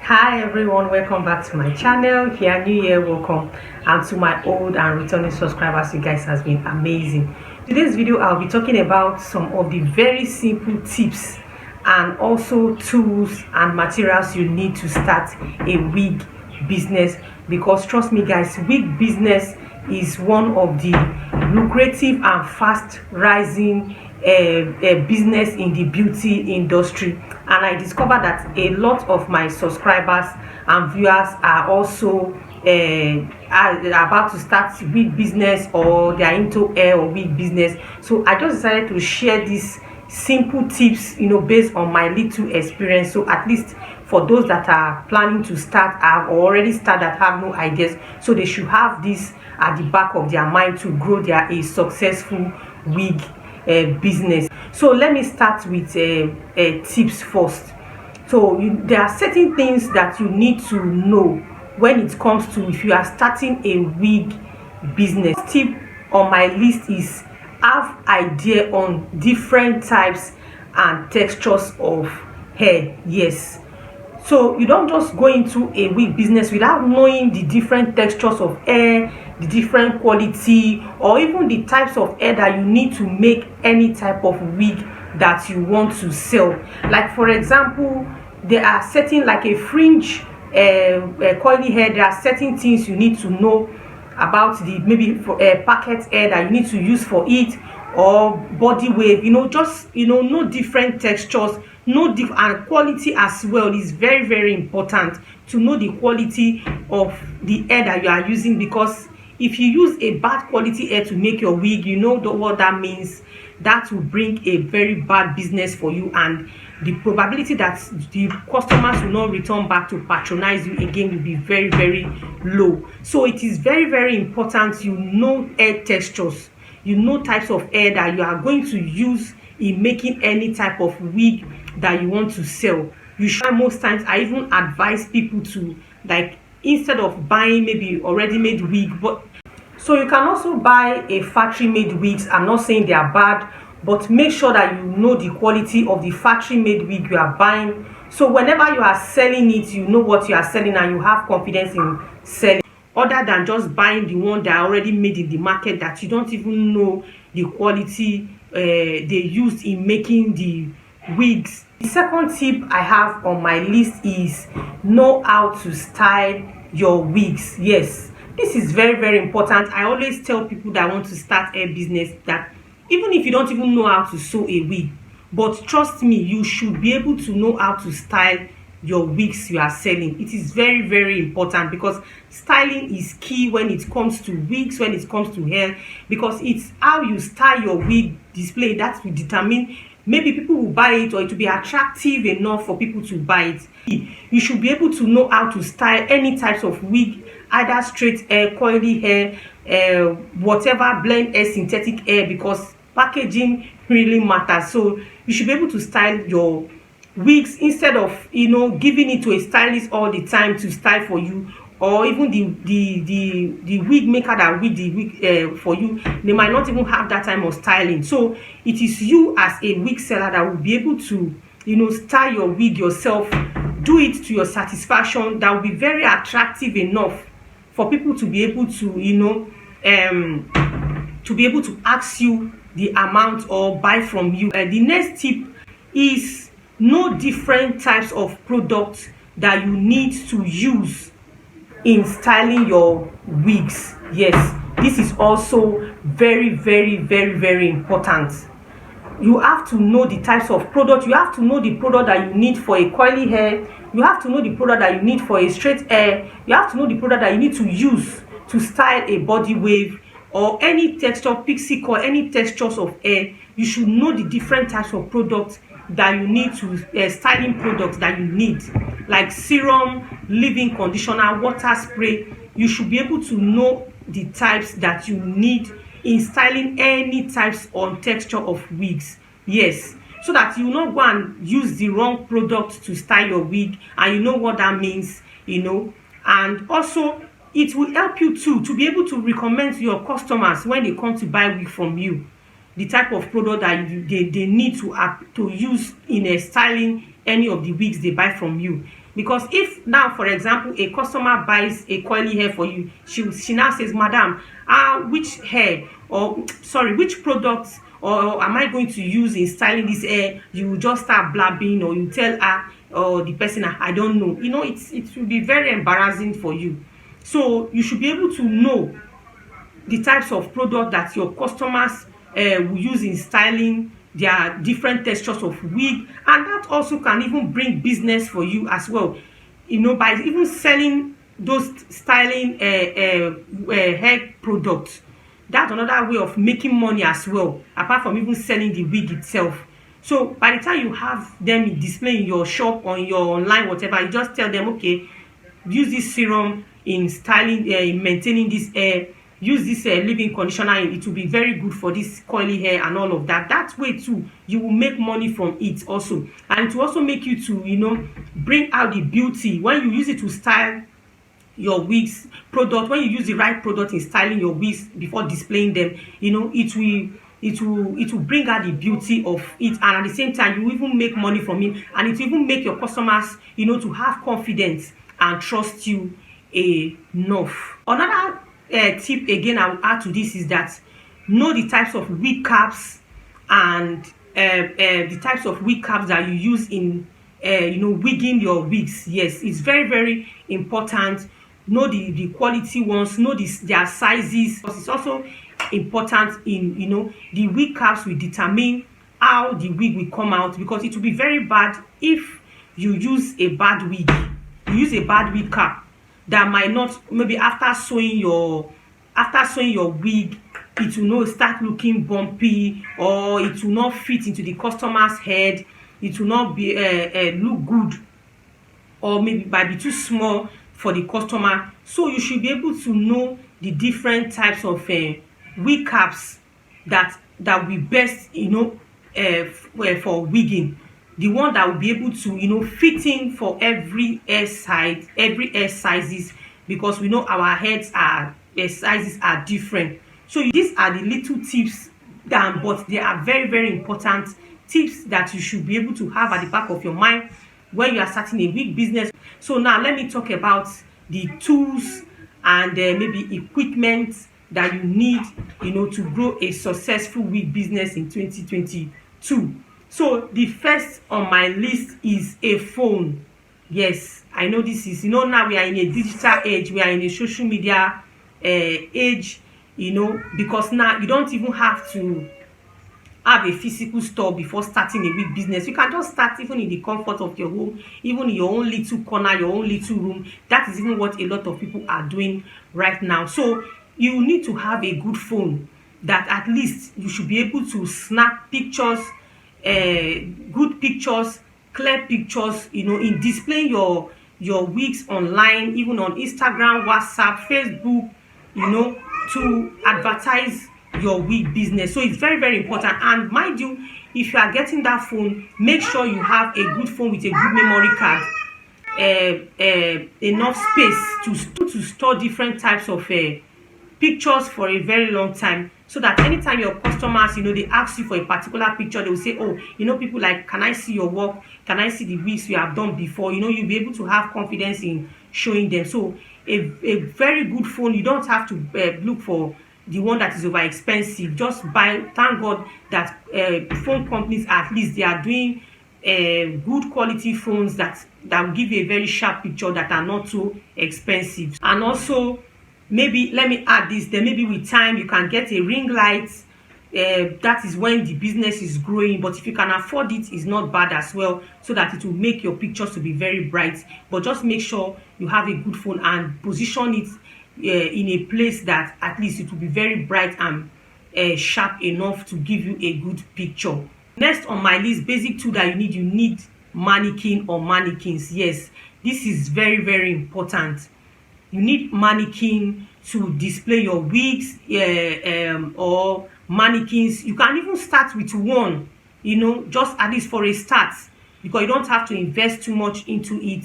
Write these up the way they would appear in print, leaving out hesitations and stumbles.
Hi everyone, welcome back to my channel. If you are new here, welcome, and to my old and returning subscribers, you guys has been amazing. Today's video I'll be talking about some of the very simple tips and also tools and materials you need to start a wig business, because trust me guys, wig business is one of the lucrative and fast rising business in the beauty industry. And I discovered that a lot of my subscribers and viewers are also about to start wig business, or they are into hair or wig business. So I just decided to share these simple tips, based on my little experience, so at least for those that are planning to start, have already started, that have no ideas, so they should have this at the back of their mind to grow their successful wig business. So let me start with tips first. So there are certain things that you need to know when it comes to, if you are starting a wig business. Tip on my list is have idea on different types and textures of hair. Yes, so you don't just go into a wig business without knowing the different textures of hair, the different quality, or even the types of hair that you need to make any type of wig that you want to sell. Like for example, there are certain, like a fringe curly hair, there are certain things you need to know about, the maybe for packet hair that you need to use for it, or body wave, just know different textures, know and quality as well. Is very, very important to know the quality of the hair that you are using, because if you use a bad quality hair to make your wig, what that means. That will bring a very bad business for you, and the probability that the customers will not return back to patronize you again will be very, very low. So it is very, very important you know hair textures, types of hair that you are going to use in making any type of wig that you want to sell. You should, most times I even advise people to, like, instead of buying maybe already made wig, but so you can also buy a factory made wigs. I'm not saying they are bad, but make sure that you know the quality of the factory made wig you are buying, so whenever you are selling it, you know what you are selling and you have confidence in selling, other than just buying the one that are already made in the market that you don't even know the quality they used in making the wigs. The second tip I have on my list is know how to style your wigs. Yes, this is very, very important. I always tell people that want to start a business that even if you don't even know how to sew a wig, but trust me, you should be able to know how to style your wigs you are selling. It is very, very important, because styling is key when it comes to wigs, when it comes to hair, because it's how you style your wig display that will determine, maybe people will buy it, or it will be attractive enough for people to buy it. You should be able to know how to style any types of wig, either straight hair, curly hair, whatever, blend hair, synthetic hair, because packaging really matters. So you should be able to style your wigs, instead of giving it to a stylist all the time to style for you, or even the wig maker that wig the wig for you. They might not even have that time of styling. So it is you as a wig seller that will be able to style your wig yourself, do it to your satisfaction, that will be very attractive enough for people to be able to ask you the amount or buy from you. The next tip is know different types of products that you need to use in styling your wigs. Yes, this is also very, very, very, very important. You have to know the types of product. You have to know the product that you need for a curly hair. You have to know the product that you need for a straight hair. You have to know the product that you need to use to style a body wave, or any texture, pixie cut, any textures of hair. You should know the different types of products that you need to styling products that you need, like serum, leave-in conditioner, water spray. You should be able to know the types that you need in styling any types or texture of wigs. Yes, so that you will not go and use the wrong product to style your wig, and you know what that means. And also it will help you too to be able to recommend to your customers, when they come to buy wig from you, the type of product that they need to use in styling any of the wigs they buy from you. Because if now, for example, a customer buys a curly hair for you, she now says, madam, which hair, or sorry, which products or am I going to use in styling this hair? You will just start blabbing, or you tell her or the person, I don't know. You know, it will be very embarrassing for you. So you should be able to know the types of product that your customers will use in styling their different textures of wig, and that also can even bring business for you as well, you know, by even selling those styling hair products. That's another way of making money as well, apart from even selling the wig itself. So by the time you have them display in your shop or in your online whatever, you just tell them, okay, use this serum in styling, in maintaining this hair, use this leave-in conditioner, it will be very good for this curly hair and all of that. That way too, you will make money from it also, and it will also make you to, you know, bring out the beauty when you use it to style your wigs product. When you use the right product in styling your wigs before displaying them, you know, it will bring out the beauty of it, and at the same time you even make money from it, and it will even make your customers, you know, to have confidence and trust you enough. Another tip again I will add to this is that know the types of wig caps and the types of wig caps that you use in you know, wigging your wigs. Yes, it's very, very important. Know the quality ones, know their sizes, because it's also important in, you know, the wig caps will determine how the wig will come out, because it will be very bad if you use a bad wig, cap that might not, maybe after sewing your wig, it will not start looking bumpy, or it will not fit into the customer's head, it will not be look good, or maybe might be too small for the customer. So you should be able to know the different types of wig caps that will best, you know, for wigging, the one that will be able to, you know, fit in for every hair sizes, because we know our heads are sizes are different. So these are the little tips but they are very, very important tips that you should be able to have at the back of your mind when you are starting a wig business. So now let me talk about the tools and maybe equipment that you need, you know, to grow a successful wig business in 2022. So the first on my list is a phone. Yes, I know this is, you know, now we are in a digital age, we are in a social media age, you know, because now you don't even have to have a physical store before starting a wig business. You can just start even in the comfort of your home, even in your own little corner, your own little room. That is even what a lot of people are doing right now. So you need to have a good phone that at least you should be able to snap pictures, good pictures, clear pictures, you know, in displaying your wigs online, even on Instagram, WhatsApp, Facebook, you know, to advertise your wig business. So it's very, very important. And mind you, if you are getting that phone, make sure you have a good phone with a good memory card, enough space to store different types of pictures for a very long time, so that anytime your customers, you know, they ask you for a particular picture, they will say, oh, you know, people like, can I see your work, can I see the wigs you have done before? You know, you'll be able to have confidence in showing them. So a very good phone, you don't have to look for the one that is over expensive. Just buy. Thank God that phone companies, at least they are doing good quality phones that will give you a very sharp picture, that are not too expensive. And also, maybe let me add this, then maybe with time you can get a ring light. That is when the business is growing, but if you can afford it, it's not bad as well, so that it will make your pictures to be very bright. But just make sure you have a good phone and position it in a place that at least it will be very bright and sharp enough to give you a good picture. Next on my list, basic tool that you need mannequin or mannequins. Yes, this is very, very important. You need mannequin to display your wigs, or mannequins. You can even start with one, you know, just at least for a start, because you don't have to invest too much into it.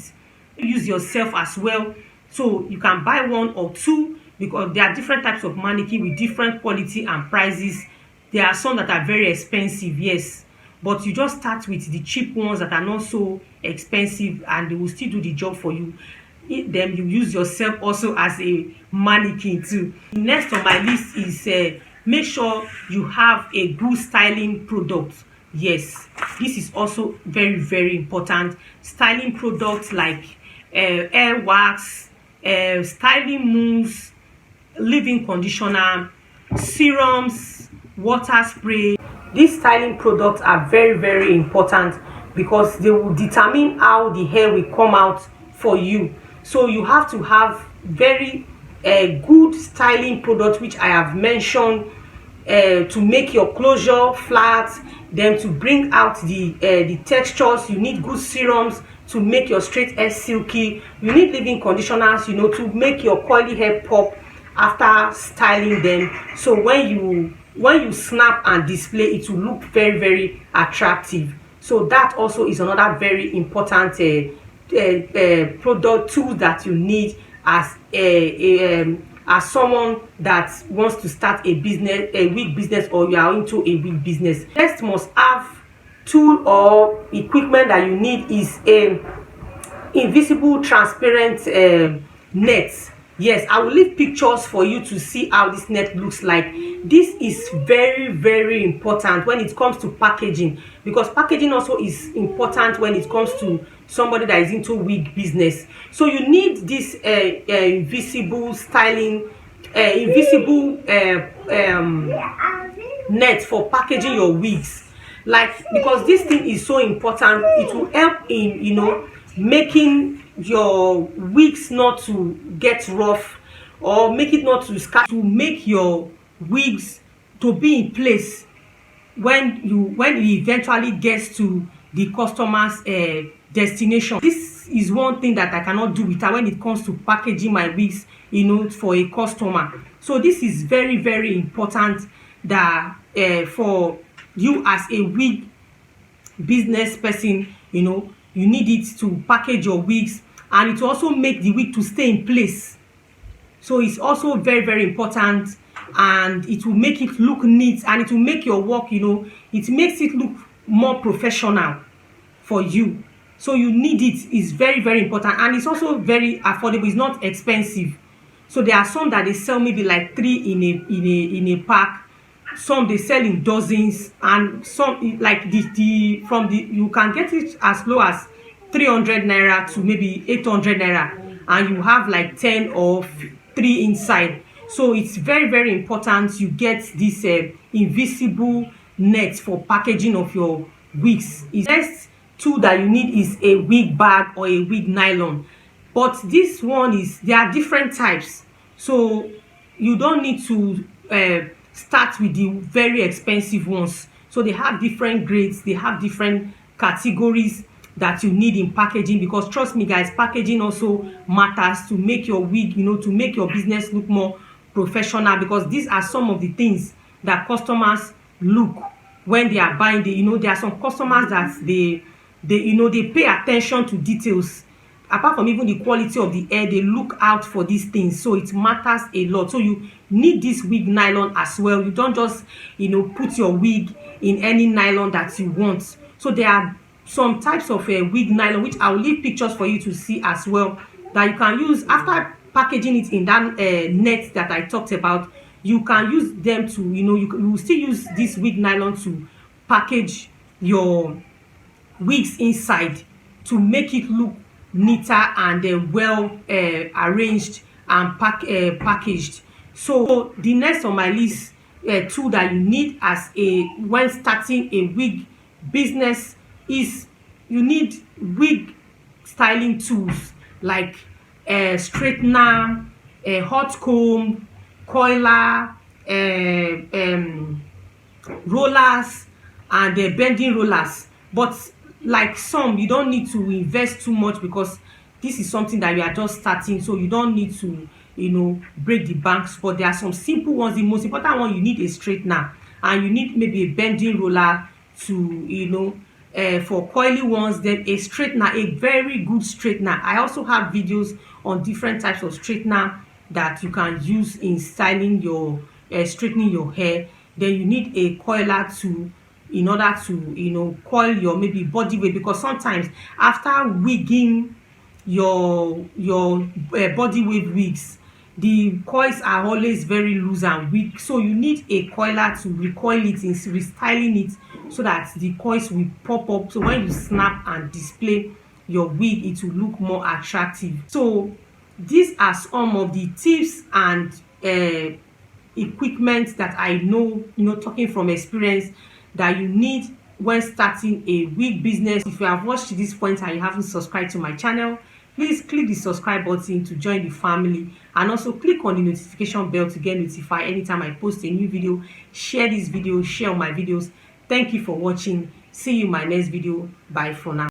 Use yourself as well. So you can buy one or two, because there are different types of mannequin with different quality and prices. There are some that are very expensive, yes, but you just start with the cheap ones that are not so expensive, and they will still do the job for you. Then you use yourself also as a mannequin too. Next on my list is make sure you have a good styling product. Yes, this is also very, very important. Styling products like hair wax, styling mousse, leave-in conditioner, serums, water spray. These styling products are very, very important because they will determine how the hair will come out for you. So you have to have very good styling products, which I have mentioned, to make your closure flat, then to bring out the textures. You need good serums to make your straight hair silky. You need leave-in conditioners, you know, to make your curly hair pop after styling them. So when you snap and display, it will look very, very attractive. So that also is another very important product tool that you need as someone that wants to start a business, a wig business, or you are into a wig business. Next must have tool or equipment that you need is a invisible transparent net. Yes, I will leave pictures for you to see how this net looks like. This is very, very important when it comes to packaging, because packaging also is important when it comes to somebody that is into wig business. So you need this invisible styling, net for packaging your wigs. Like, because this thing is so important, it will help in, you know, making your wigs not to get rough, or make it not to scatter, to make your wigs to be in place when it eventually gets to the customer's destination. This is one thing that I cannot do without when it comes to packaging my wigs, you know, for a customer. So this is very, very important that for you as a wig business person, you know, you need it to package your wigs, and it will also make the wig to stay in place. So it's also very, very important, and it will make it look neat, and it will make your work, you know, it makes it look more professional for you. So you need it. It's very, very important, and it's also very affordable. It's not expensive. So there are some that they sell maybe like 3 in a pack. Some they sell in dozens, and some like you can get it as low as 300 naira to maybe 800 naira, and you have like 10 or 3 inside. So it's very, very important you get this invisible net for packaging of your wigs. The next tool that you need is a wig bag or a wig nylon, but this one is, there are different types, so you don't need to start with the very expensive ones. So they have different grades, they have different categories that you need in packaging, because trust me guys, packaging also matters to make your wig, you know, to make your business look more professional, because these are some of the things that customers look when they are buying. You know, there are some customers that they you know, they pay attention to details. Apart from even the quality of the hair, they look out for these things. So it matters a lot. So you need this wig nylon as well. You don't just, you know, put your wig in any nylon that you want. So there are some types of wig nylon, which I'll leave pictures for you to see as well, that you can use after packaging it in that net that I talked about. You can use them to, you know, you will still use this wig nylon to package your wigs inside, to make it look neater and well arranged and packaged. So the next on my list tool that you need as when starting a wig business is you need wig styling tools like straightener, hot comb, coiler, rollers, and bending rollers. But like some, you don't need to invest too much, because this is something that you are just starting, so you don't need to, you know, break the banks. But there are some simple ones. The most important one, you need a straightener, and you need maybe a bending roller to, you know, for coily ones, then a straightener, a very good straightener. I also have videos on different types of straightener that you can use in styling your straightening your hair. Then you need a coiler to in order to, you know, coil your maybe body weight, because sometimes after wigging your body weight wigs, the coils are always very loose and weak, so you need a coiler to recoil it in restyling it so that the coils will pop up, so when you snap and display your wig it will look more attractive. So these are some of the tips and equipment that I know, you know, talking from experience, that you need when starting a wig business. If you have watched to this point and you haven't subscribed to my channel, please click the subscribe button to join the family, and also click on the notification bell to get notified anytime I post a new video. Share this video, share my videos. Thank you for watching. See you in my next video. Bye for now.